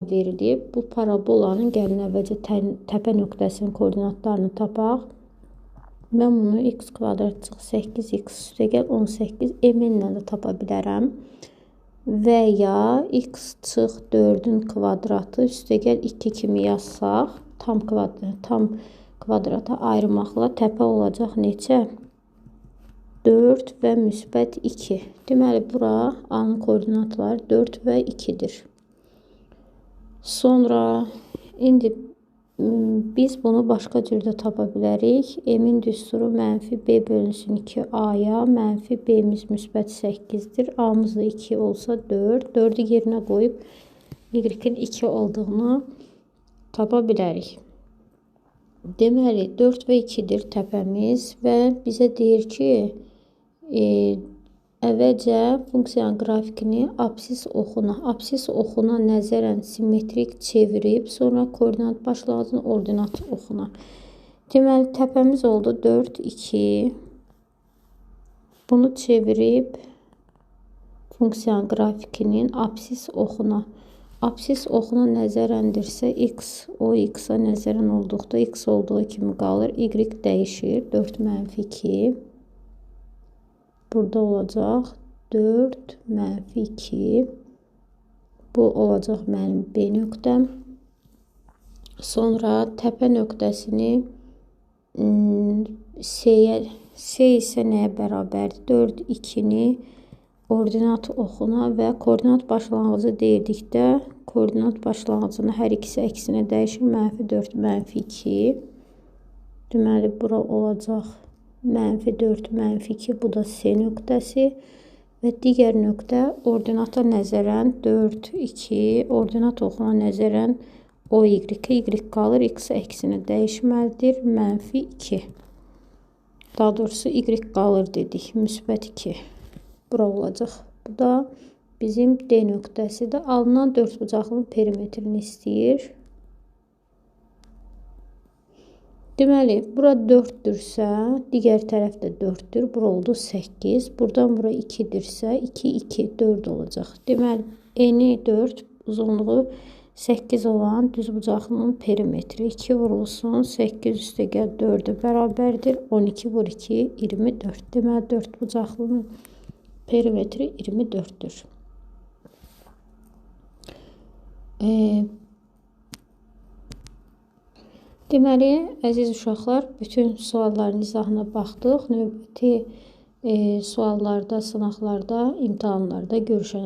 verilib. Bu parabolanın gəlin əvvəlcə təpə nöqtəsinin koordinatlarını tapaq. Mən bunu x kvadrat çıx 8x üstəgəl 18 m-lə də tapa bilərəm. Və ya x çıx 4-ün kvadratı üstəgəl 2 kimi yazsaq, tam kvadrata ayırmaqla təpə olacaq neçə? 4 və müsbət 2. Deməli, bura A-nın koordinatları 4 və 2-dir. Sonra, indi biz bunu başqa cürdə tapa bilərik. M-in düsturu mənfi B bölünsün 2A-ya, mənfi B-miz müsbət 8-dir. A-mız da 2 olsa 4. 4-ü yerinə qoyub Y-in 2 olduğunu tapa bilərik. Deməli, 4 və 2-dir təpəmiz və bizə deyir ki, əvvəlcə funksiyanın qrafikini absis oxuna nəzərən simmetrik çevirib, sonra koordinat başlanğıcın ordinat oxuna. Deməli, təpəmiz oldu 4, 2. Bunu çevirib funksiyanın qrafikinin absis oxuna. Absis oxuna nəzərəndirsə, x o x-a nəzərən olduqda x olduğu kimi qalır. Y dəyişir. 4 mənfi 2. Burada olacaq 4 mənfi 2. Bu olacaq mənim B nöqtəm. Sonra təpə nöqtəsini C isə nəyə bərabərdir? 4, 2-ni ordinat oxuna və koordinat başlanğıcı deyildikdə koordinat başlanğıcını hər ikisi əksinə dəyişir. Mənfi 4, mənfi 2. Deməli, bura olacaq mənfi 4, mənfi 2. Bu da C nöqtəsi. Və digər nöqtə ordinata nəzərən 4, 2. Ordinat oxuna nəzərən o y qalır. X əksinə dəyişməlidir. Mənfi 2. Daha doğrusu y qalır dedik. Müsbət 2. Bura olacaq. Bu da bizim D nöqtəsidir. Alınan 4 bucaqlının perimetrini istəyir. Deməli, bura 4-dürsə, digər tərəf də 4-dür. Bura oldu 8. Buradan bura 2-dirsə, 2, 2, 4 olacaq. Deməli, eni 4, uzunluğu 8 olan düzbucaqlının perimetri 2 vurulsun. 8 üstəgəl 4-ə bərabərdir. 12 vur 2, 24. Deməli, 4 bucaqlının perimetri 24-dür. Deməli, əziz uşaqlar, bütün sualların izahına baxdıq. Növbəti suallarda, sınaqlarda, imtahanlarda görüşənə.